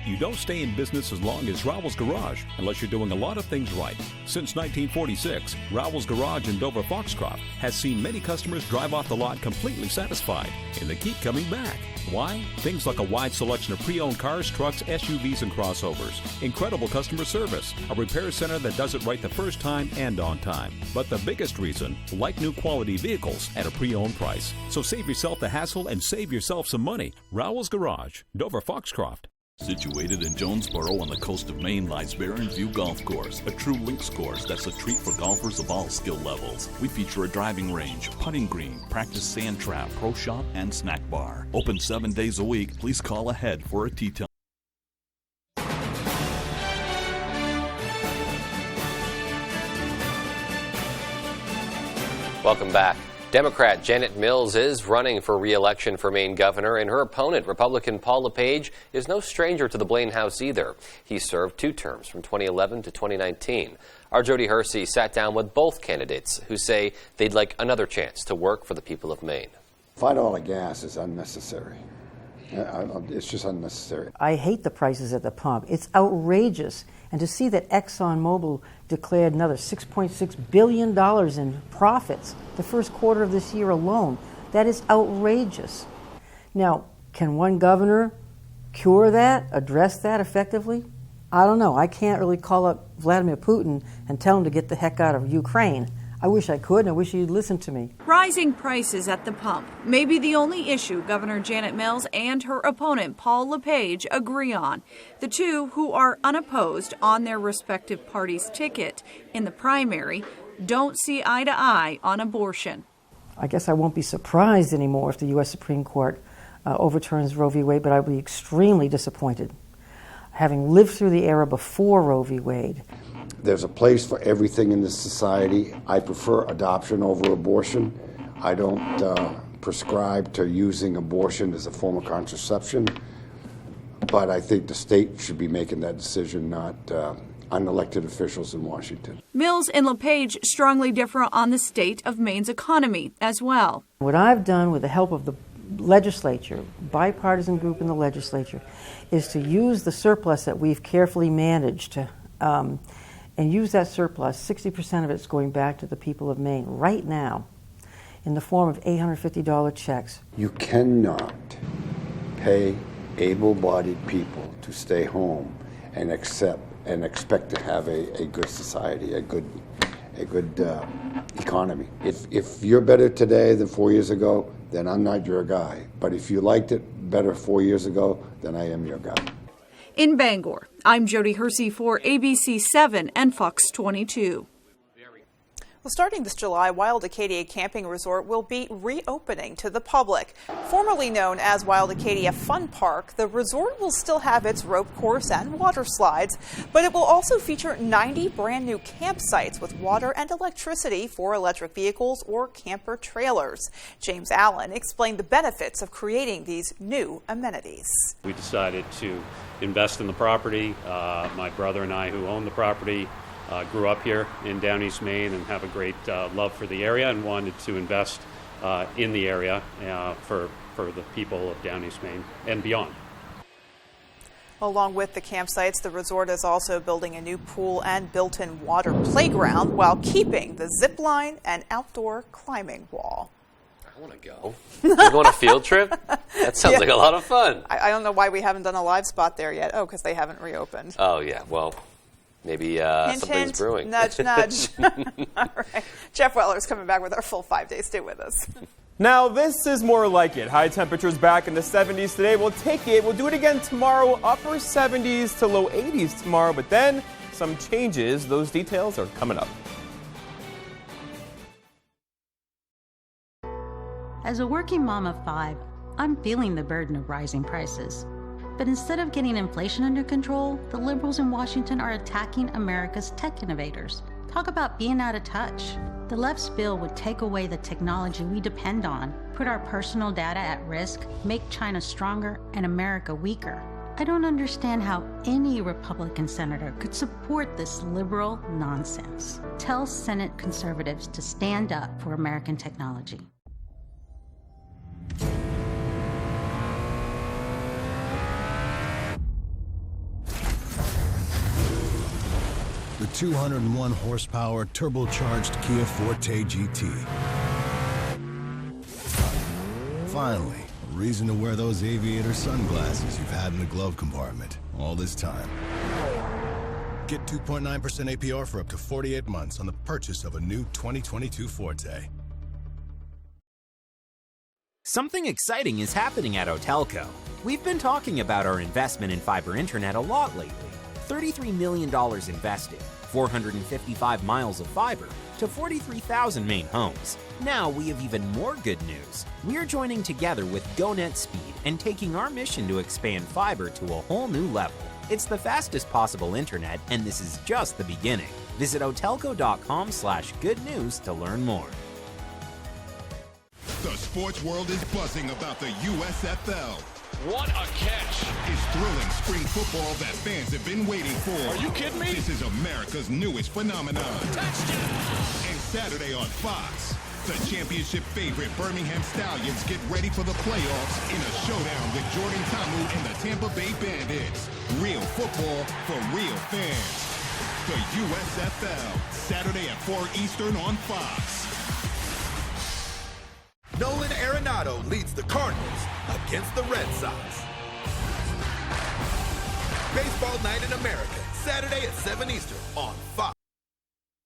You don't stay in business as long as Rowell's Garage unless you're doing a lot of things right. Since 1946, Rowell's Garage in Dover Foxcroft has seen many customers drive off the lot completely satisfied, and they keep coming back. Why? Things like a wide selection of pre-owned cars, trucks, SUVs, and crossovers. Incredible customer service. A repair center that does it right the first time and on time. But the biggest reason, like new quality vehicles at a pre-owned price. So save yourself the hassle and save yourself some money. Rowell's Garage, Dover Foxcroft. Situated in Jonesboro on the coast of Maine lies Barren View Golf Course, a true links course that's a treat for golfers of all skill levels. We feature a driving range, putting green, practice sand trap, pro shop, and snack bar. Open 7 days a week. Please call ahead for a tee time. Welcome back. Democrat Janet Mills is running for re-election for Maine governor, and her opponent, Republican Paul LePage, is no stranger to the Blaine House either. He served 2 terms from 2011 to 2019. Our Jody Hersey sat down with both candidates who say they'd like another chance to work for the people of Maine. $5 gas is unnecessary. It's just unnecessary. I hate the prices at the pump. It's outrageous. And to see that ExxonMobil declared another $6.6 billion in profits the first quarter of this year alone, that is outrageous. Now, can one governor cure that, address that effectively? I don't know. I can't really call up Vladimir Putin and tell him to get the heck out of Ukraine. I wish I could, and I wish he'd listen to me. Rising prices at the pump may be the only issue Governor Janet Mills and her opponent Paul LePage agree on. The two, who are unopposed on their respective parties' ticket in the primary, don't see eye to eye on abortion. I guess I won't be surprised anymore if the U.S. Supreme Court overturns Roe v. Wade, but I'll be extremely disappointed. Having lived through the era before Roe v. Wade, There's a place for everything in this society. I prefer adoption over abortion. I don't prescribe to using abortion as a form of contraception, but I think the state should be making that decision, not unelected officials in Washington. Mills and LePage strongly differ on the state of Maine's economy as well. what I've done with the help of the legislature, bipartisan group in the legislature, is to use the surplus that we've carefully managed to and use that surplus. 60% of it's going back to the people of Maine right now in the form of $850 checks. You cannot pay able-bodied people to stay home and expect to have a good society, a good economy. If you're better today than 4 years ago, then I'm not your guy. But if you liked it better 4 years ago, then I am your guy. In Bangor, I'm Jody Hersey for ABC 7 and Fox 22. Well, starting this July, Wild Acadia Camping Resort will be reopening to the public. Formerly known as Wild Acadia Fun Park, the resort will still have its rope course and water slides, but it will also feature 90 brand new campsites with water and electricity for electric vehicles or camper trailers. James Allen explained the benefits of creating these new amenities. We decided to invest in the property. My brother and I, who own the property, grew up here in Down East Maine and have a great love for the area and wanted to invest in the area for the people of Down East Maine and beyond. Along with the campsites, the resort is also building a new pool and built-in water playground while keeping the zip line and outdoor climbing wall. I want to go. We're going on a field trip? That sounds like a lot of fun. I don't know why we haven't done a live spot there yet. Oh, because they haven't reopened. Oh, yeah. Well, maybe hint, something's hint, brewing. Nudge, nudge. All right. Jeff Weller's coming back with our full 5 days. Stay with us. Now, this is more like it. High temperatures back in the 70s today. We'll take it. We'll do it again tomorrow. Upper 70s to low 80s tomorrow. But then some changes. Those details are coming up. As a working mom of 5, I'm feeling the burden of rising prices. But instead of getting inflation under control, the liberals in Washington are attacking America's tech innovators. Talk about being out of touch. The left's bill would take away the technology we depend on, put our personal data at risk, make China stronger and America weaker. I don't understand how any Republican senator could support this liberal nonsense. Tell Senate conservatives to stand up for American technology. The 201 horsepower turbocharged Kia Forte GT. Finally, a reason to wear those aviator sunglasses you've had in the glove compartment all this time. Get 2.9% APR for up to 48 months on the purchase of a new 2022 Forte. Something exciting is happening at Otelco. We've been talking about our investment in fiber internet a lot lately. $33 million invested, 455 miles of fiber to 43,000 main homes. Now we have even more good news. We're joining together with GoNet Speed and taking our mission to expand fiber to a whole new level. It's the fastest possible internet, and this is just the beginning. Visit otelco.com/good news to learn more. The sports world is buzzing about the USFL. What a catch. It's thrilling spring football that fans have been waiting for. Are you kidding me? This is America's newest phenomenon. Touchdown! And Saturday on Fox, the championship favorite Birmingham Stallions get ready for the playoffs in a showdown with Jordan Ta'amu and the Tampa Bay Bandits. Real football for real fans. The USFL, Saturday at 4 Eastern on Fox. Nolan Arenado leads the Cardinals against the Red Sox. Baseball Night in America, Saturday at 7 Eastern on Fox.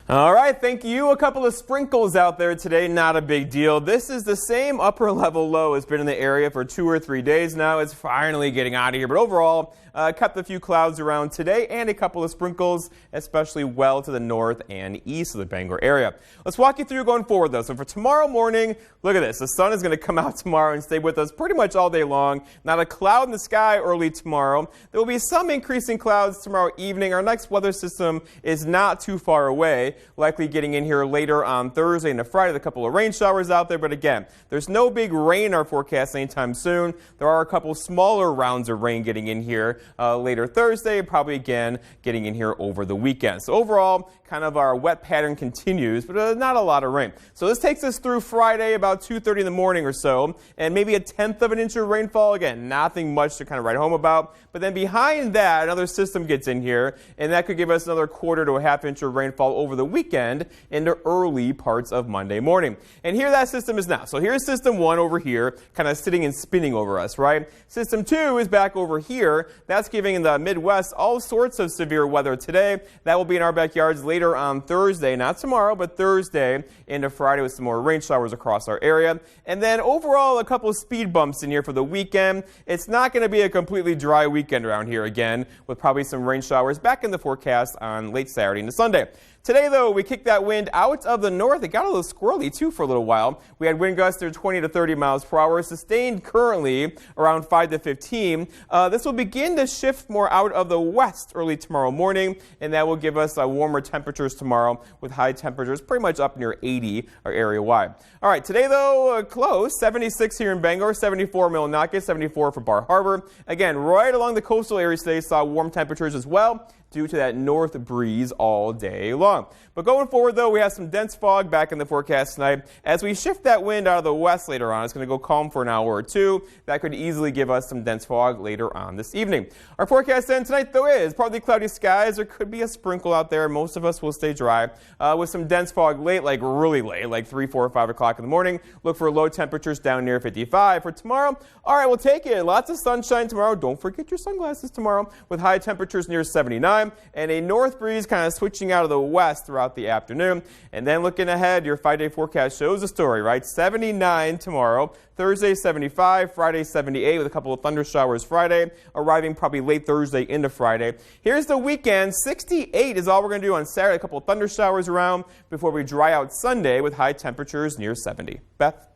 All right, thank you. A couple of sprinkles out there today, not a big deal. This is the same upper level low has been in the area for 2 or 3 days now. It's finally getting out of here, but overall, kept a few clouds around today and a couple of sprinkles, especially well to the north and east of the Bangor area. Let's walk you through going forward, though. So for tomorrow morning, look at this. The sun is going to come out tomorrow and stay with us pretty much all day long. Not a cloud in the sky early tomorrow. There will be some increasing clouds tomorrow evening. Our next weather system is not too far away, likely getting in here later on Thursday and Friday. A couple of rain showers out there, but again, there's no big rain in our forecast anytime soon. There are a couple smaller rounds of rain getting in here later Thursday, probably again getting in here over the weekend. So overall, kind of our wet pattern continues, but not a lot of rain. So this takes us through Friday about 2:30 in the morning or so, and maybe 1/10 of an inch of rainfall. Again, nothing much to kind of write home about. But then behind that, another system gets in here, and that could give us another 1/4 to a 1/2 inch of rainfall over the weekend into early parts of Monday morning. And here that system is now. So here's system 1 over here, kind of sitting and spinning over us, right? System 2 is back over here. That's giving in the Midwest all sorts of severe weather today. That will be in our backyards later on Thursday, not tomorrow, but Thursday into Friday with some more rain showers across our area. And then overall, a couple of speed bumps in here for the weekend. It's not going to be a completely dry weekend around here again, with probably some rain showers back in the forecast on late Saturday into Sunday. Today, though, we kicked that wind out of the north. It got a little squirrely, too, for a little while. We had wind gusts of 20 to 30 miles per hour, sustained currently around 5 to 15. This will begin to shift more out of the west early tomorrow morning, and that will give us warmer temperatures tomorrow with high temperatures pretty much up near 80 or area-wide. All right, today, though, close. 76 here in Bangor, 74 in Millinocket, 74 for Bar Harbor. Again, right along the coastal areas today saw warm temperatures as well, due to that north breeze all day long. But going forward, though, we have some dense fog back in the forecast tonight. As we shift that wind out of the west later on, it's going to go calm for an hour or two. That could easily give us some dense fog later on this evening. Our forecast then tonight, though, is partly cloudy skies. There could be a sprinkle out there. Most of us will stay dry with some dense fog late, like really late, like 3, 4, or 5 o'clock in the morning. Look for low temperatures down near 55 for tomorrow. All right, we'll take it. Lots of sunshine tomorrow. Don't forget your sunglasses tomorrow with high temperatures near 79. And a north breeze kind of switching out of the west throughout the afternoon. And then looking ahead, your 5-day forecast shows the story, right? 79 tomorrow, Thursday 75, Friday 78 with a couple of thunder showers Friday, arriving probably late Thursday into Friday. Here's the weekend. 68 is all we're going to do on Saturday. A couple of thunder showers around before we dry out Sunday with high temperatures near 70. Beth?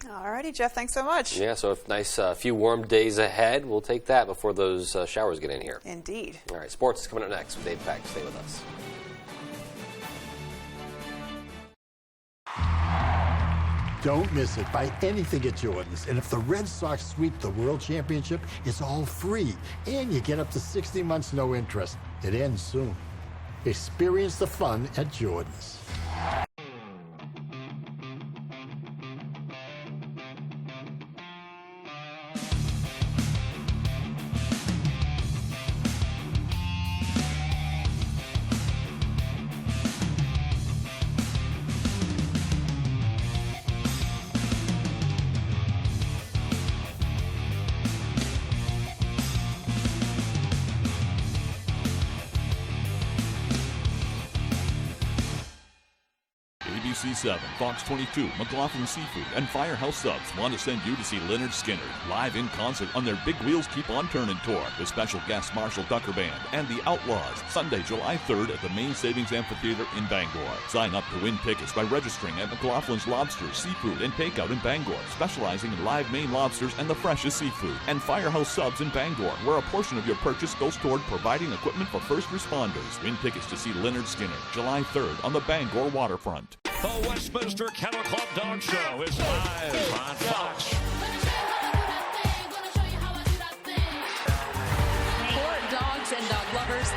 All righty, Jeff, thanks so much. Yeah, so if nice few warm days ahead, we'll take that before those showers get in here. Indeed. All right, sports is coming up next with Dave Peck. Stay with us. Don't miss it. Buy anything at Jordan's. And if the Red Sox sweep the World Championship, it's all free. And you get up to 60 months no interest. It ends soon. Experience the fun at Jordan's. ABC7, Fox 22, McLaughlin Seafood, and Firehouse Subs want to send you to see Leonard Skinner live in concert on their Big Wheels Keep On Turning tour with special guest Marshall Tucker Band and the Outlaws, Sunday, July 3rd at the Main Savings Amphitheater in Bangor. Sign up to win tickets by registering at McLaughlin's Lobsters, Seafood, and Takeout in Bangor, specializing in live Maine lobsters and the freshest seafood, and Firehouse Subs in Bangor, where a portion of your purchase goes toward providing equipment for first responders. Win tickets to see Leonard Skinner, July 3rd on the Bangor waterfront. The Westminster Kennel Club Dog Show is live on Fox. For dogs and dog lovers,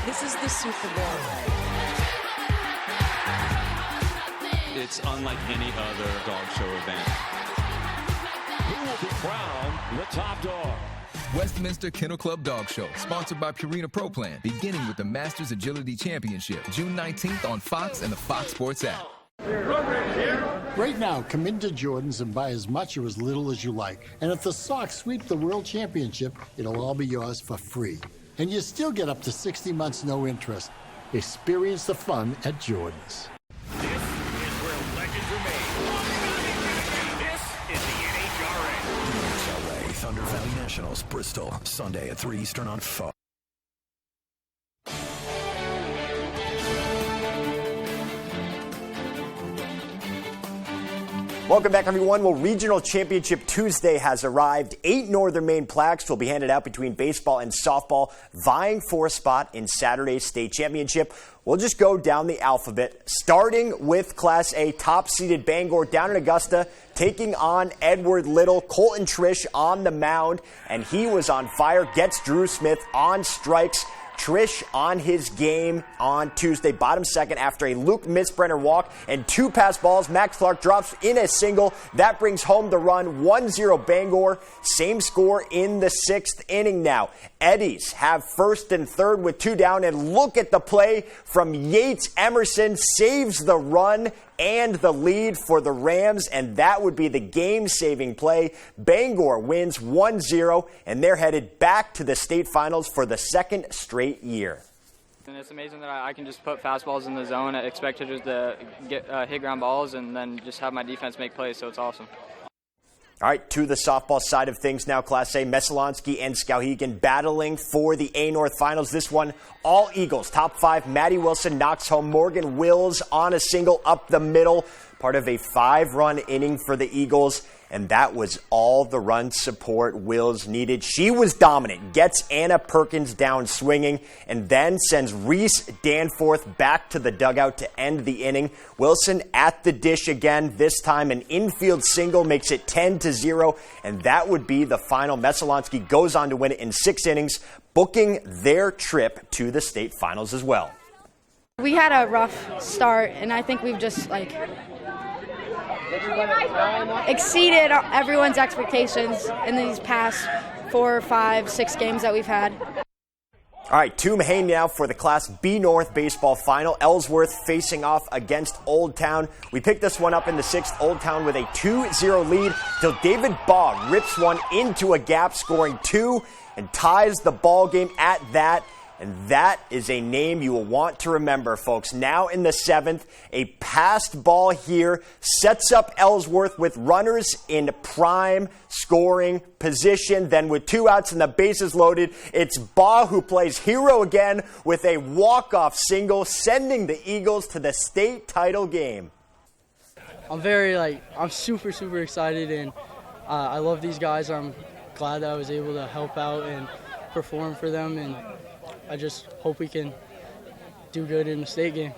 this is the Super Bowl. It's unlike any other dog show event. Who will be crowned the top dog? Westminster Kennel Club Dog Show, sponsored by Purina Pro Plan, beginning with the Masters Agility Championship, June 19th on Fox and the Fox Sports app. Right now, come into Jordan's and buy as much or as little as you like. And if the Sox sweep the World Championship, it'll all be yours for free. And you still get up to 60 months no interest. Experience the fun at Jordan's. This is where legends are made. This is the NHRA. NHRA Thunder Valley Nationals, Bristol, Sunday at 3 Eastern on Fox. Welcome back, everyone. Well, Regional Championship Tuesday has arrived. 8 Northern Maine plaques will be handed out between baseball and softball, vying for a spot in Saturday's state championship. We'll just go down the alphabet, starting with Class A, top-seeded Bangor down in Augusta, taking on Edward Little. Colton Trish on the mound, and he was on fire. Gets Drew Smith on strikes. Trish on his game on Tuesday, bottom second after a Luke Misbrenner walk and 2 pass balls. Max Clark drops in a single. That brings home the run, 1-0 Bangor. Same score in the 6th inning now. Eddies have first and third with 2 down, and look at the play from Yates. Emerson saves the run and the lead for the Rams, and that would be the game-saving play. Bangor wins 1-0, and they're headed back to the state finals for the 2nd straight year. And it's amazing that I can just put fastballs in the zone, expect hitters to get hit ground balls, and then just have my defense make plays, so it's awesome. All right, to the softball side of things now, Class A, Messalonsky and Skowhegan battling for the A North Finals. This one, all Eagles. Top 5, Maddie Wilson knocks home Morgan Wills on a single up the middle, part of a 5-run inning for the Eagles. And that was all the run support Wills needed. She was dominant, gets Anna Perkins down swinging, and then sends Reese Danforth back to the dugout to end the inning. Wilson at the dish again, this time an infield single makes it 10-0, and that would be the final. Messalonsky goes on to win it in 6 innings, booking their trip to the state finals as well. We had a rough start, and I think we've just exceeded everyone's expectations in these past 4, 5, 6 games that we've had. All right, to Mahane now for the Class B North baseball final. Ellsworth facing off against Old Town. We picked this one up in the 6th. Old Town with a 2-0 lead till David Bogg rips one into a gap, scoring 2 and ties the ball game at that. And that is a name you will want to remember, folks. Now in the 7th, a passed ball here sets up Ellsworth with runners in prime scoring position. Then with 2 outs and the bases loaded, it's Baugh who plays hero again with a walk-off single, sending the Eagles to the state title game. I'm super, super excited, and I love these guys. I'm glad that I was able to help out and perform for them, and I just hope we can do good in the state game.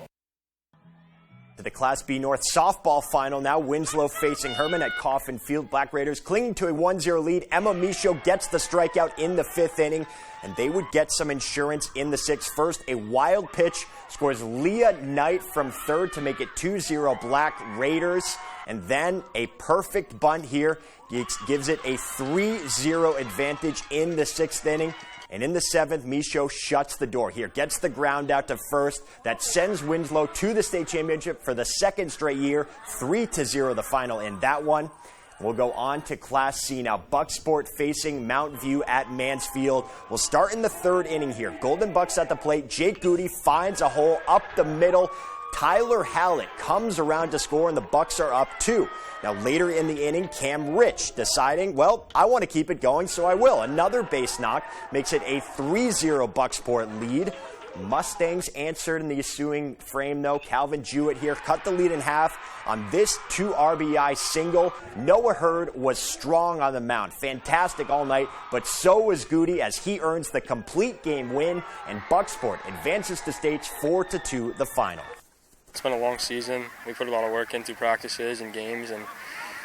To the Class B North softball final now. Winslow facing Herman at Coffin Field. Black Raiders clinging to a 1-0 lead. Emma Michaud gets the strikeout in the 5th inning, and they would get some insurance in the 6th. First, a wild pitch scores Leah Knight from third to make it 2-0 Black Raiders. And then a perfect bunt here gives it a 3-0 advantage in the 6th inning. And in the 7th, Michaud shuts the door here, gets the ground out to first. That sends Winslow to the state championship for the 2nd straight year. 3-0 the final in that one. We'll go on to Class C now. Bucksport facing Mount View at Mansfield. We'll start in the 3rd inning here. Golden Bucks at the plate. Jake Goody finds a hole up the middle. Tyler Hallett comes around to score, and the Bucks are up 2. Now, later in the inning, Cam Rich deciding, well, I want to keep it going, so I will. Another base knock makes it a 3-0 Bucksport lead. Mustangs answered in the ensuing frame, though. Calvin Jewett here cut the lead in half on this 2 RBI single. Noah Hurd was strong on the mound. Fantastic all night, but so was Goody as he earns the complete game win, and Bucksport advances to stage 4-2 the final. It's been a long season. We put a lot of work into practices and games, and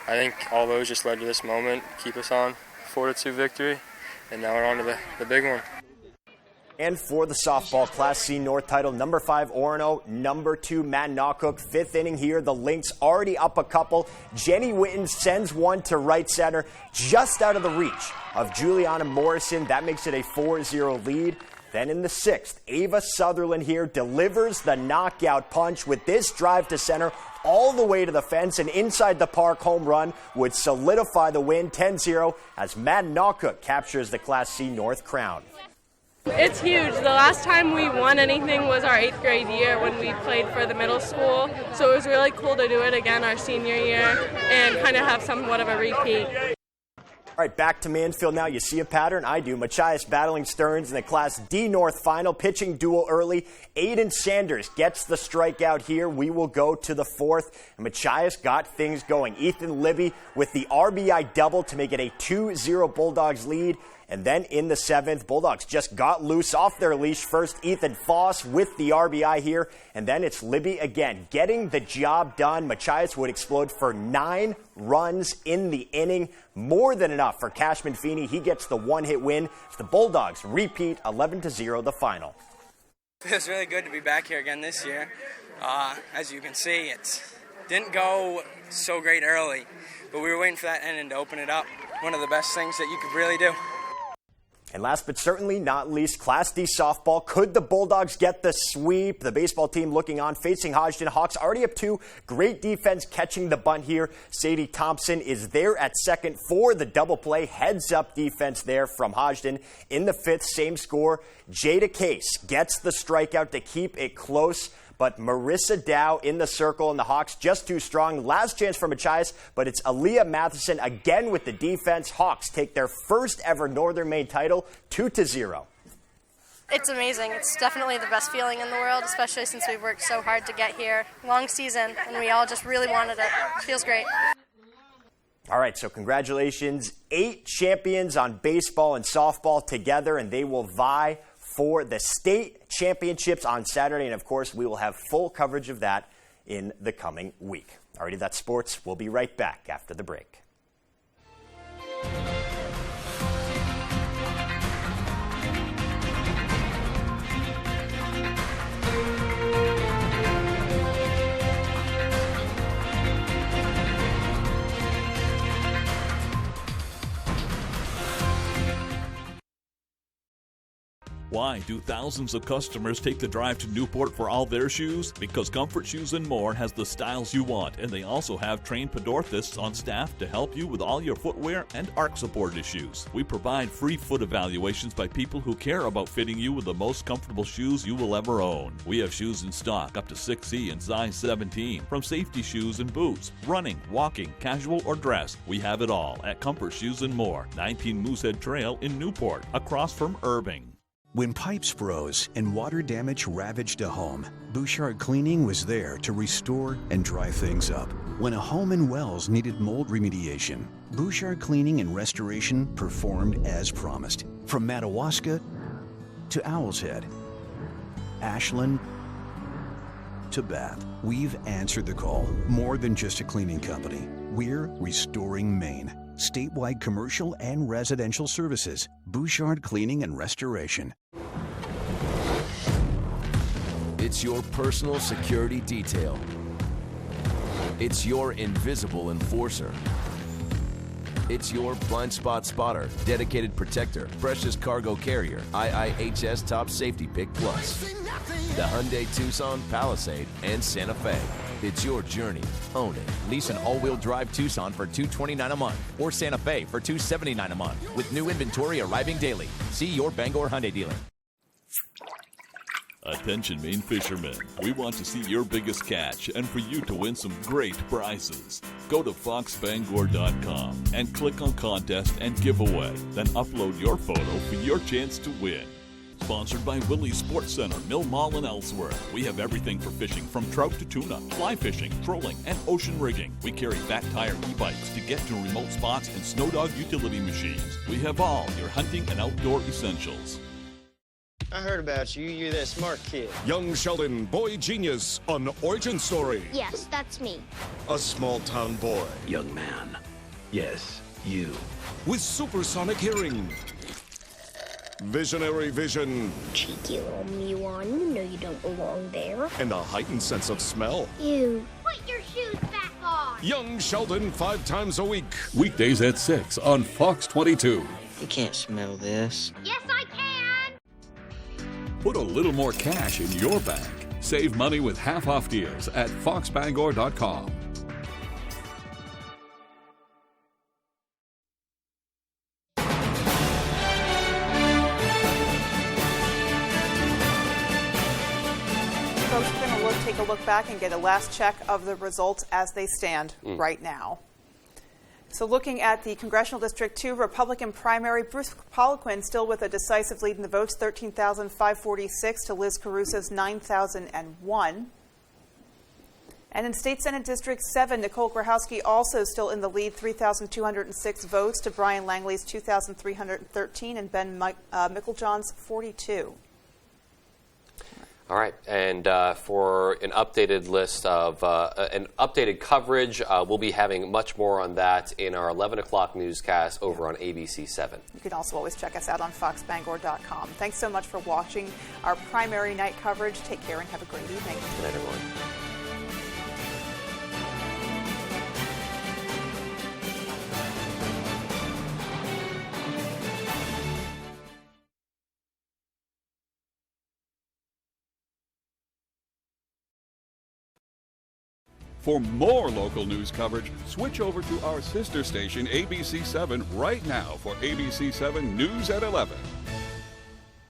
I think all those just led to this moment, keep us on 4-2 victory, and now we're on to the big one. And for the softball Class C North title, number 5 Orono, number 2 Matt Knockhook. 5th inning here, the Lynx already up a couple. Jenny Witten sends one to right center, just out of the reach of Juliana Morrison. That makes it a 4-0 lead. Then in the 6th, Ava Sutherland here delivers the knockout punch with this drive to center all the way to the fence. An inside the park home run would solidify the win 10-0 as Matt Knockhook captures the Class C North crown. It's huge. The last time we won anything was our 8th grade year when we played for the middle school. So it was really cool to do it again our senior year and kind of have somewhat of a repeat. All right, back to Mansfield now. You see a pattern? I do. Machias battling Stearns in the Class D North final. Pitching duel early. Aiden Sanders gets the strikeout here. We will go to the 4th. And Machias got things going. Ethan Libby with the RBI double to make it a 2-0 Bulldogs lead. And then in the 7th, Bulldogs just got loose off their leash. First, Ethan Foss with the RBI here. And then it's Libby again, getting the job done. Machias would explode for 9 runs in the inning. More than enough for Cashman Feeney. He gets the one-hit win. The Bulldogs repeat 11-0 the final. It feels really good to be back here again this year. As you can see, it didn't go so great early, but we were waiting for that inning to open it up. One of the best things that you could really do. And last but certainly not least, Class D softball. Could the Bulldogs get the sweep? The baseball team looking on, facing Hodgson. Hawks already up 2. Great defense catching the bunt here. Sadie Thompson is there at second for the double play. Heads up defense there from Hodgson. In the 5th, same score. Jada Case gets the strikeout to keep it close. But Marissa Dow in the circle, and the Hawks just too strong. Last chance for Machias, but it's Aaliyah Matheson again with the defense. Hawks take their first ever Northern Maine title, 2-0. It's amazing. It's definitely the best feeling in the world, especially since we've worked so hard to get here. Long season, and we all just really wanted it. It feels great. All right, so congratulations. 8 champions on baseball and softball together, and they will vie for the state championships on Saturday. And, of course, we will have full coverage of that in the coming week. Alrighty, that's sports. We'll be right back after the break. Why do thousands of customers take the drive to Newport for all their shoes? Because Comfort Shoes and More has the styles you want, and they also have trained podorthists on staff to help you with all your footwear and arch support issues. We provide free foot evaluations by people who care about fitting you with the most comfortable shoes you will ever own. We have shoes in stock up to 6E and size 17, from safety shoes and boots, running, walking, casual or dress. We have it all at Comfort Shoes and More, 19 Moosehead Trail in Newport, across from Irving. When pipes froze and water damage ravaged a home, Bouchard Cleaning was there to restore and dry things up. When a home in Wells needed mold remediation, Bouchard Cleaning and Restoration performed as promised. From Madawaska to Owl's Head, Ashland to bath. We've answered the call. More than just a cleaning company. We're restoring Maine. Statewide commercial and residential services. Bouchard Cleaning and Restoration. It's your personal security detail. It's your invisible enforcer. It's your blind spot spotter, dedicated protector, precious cargo carrier, IIHS Top Safety Pick Plus. The Hyundai Tucson, Palisade, and Santa Fe. It's your journey. Own it. Lease an all-wheel drive Tucson for $229 a month or Santa Fe for $279 a month with new inventory arriving daily. See your Bangor Hyundai dealer. Attention Maine fishermen, we want to see your biggest catch and for you to win some great prizes. Go to foxbangor.com and click on contest and giveaway. Then upload your photo for your chance to win. Sponsored by Willie's Sports Center, Mill Mall, and Ellsworth. We have everything for fishing, from trout to tuna, fly fishing, trolling, and ocean rigging. We carry fat tire e-bikes to get to remote spots and snow dog utility machines. We have all your hunting and outdoor essentials. I heard about you. You're that smart kid. Young Sheldon, boy genius on Origin Story. Yes, that's me. A small town boy. Young man. Yes, you. With supersonic hearing. Visionary vision. Cheeky little Miwan, you know you don't belong there. And a heightened sense of smell. Ew. Put your shoes back on. Young Sheldon 5 times a week. Weekdays at 6 on Fox 22. You can't smell this. Yes, I can. Put a little more cash in your bank. Save money with half-off deals at foxbangor.com. Folks, we're going to take a look back and get a last check of the results as they stand right now. So looking at the Congressional District 2 Republican primary, Bruce Poliquin still with a decisive lead in the votes, 13,546 to Liz Caruso's 9,001. And in State Senate District 7, Nicole Grahowski also still in the lead, 3,206 votes to Brian Langley's 2,313 and Ben Micklejohn's 42. All right, and for an updated list of an updated coverage, we'll be having much more on that in our 11 o'clock newscast over on ABC 7. You can also always check us out on foxbangor.com. Thanks so much for watching our primary night coverage. Take care and have a great evening. Good night, everyone. For more local news coverage, switch over to our sister station, ABC 7, right now for ABC 7 News at 11.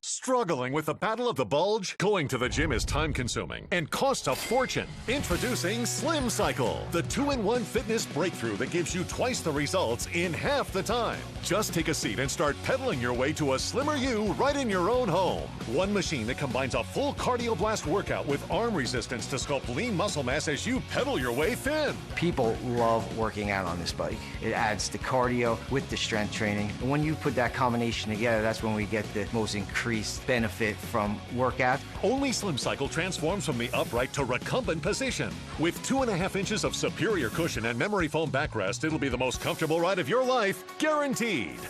Struggling with the battle of the bulge? Going to the gym is time-consuming and costs a fortune. Introducing Slim Cycle, the 2-in-1 fitness breakthrough that gives you twice the results in half the time. Just take a seat and start pedaling your way to a slimmer you right in your own home. One machine that combines a full cardio blast workout with arm resistance to sculpt lean muscle mass as you pedal your way thin. People love working out on this bike. It adds the cardio with the strength training. And when you put that combination together, that's when we get the most increased benefit from workout. Only Slim Cycle transforms from the upright to recumbent position. With 2.5 inches of superior cushion and memory foam backrest, it'll be the most comfortable ride of your life, guaranteed.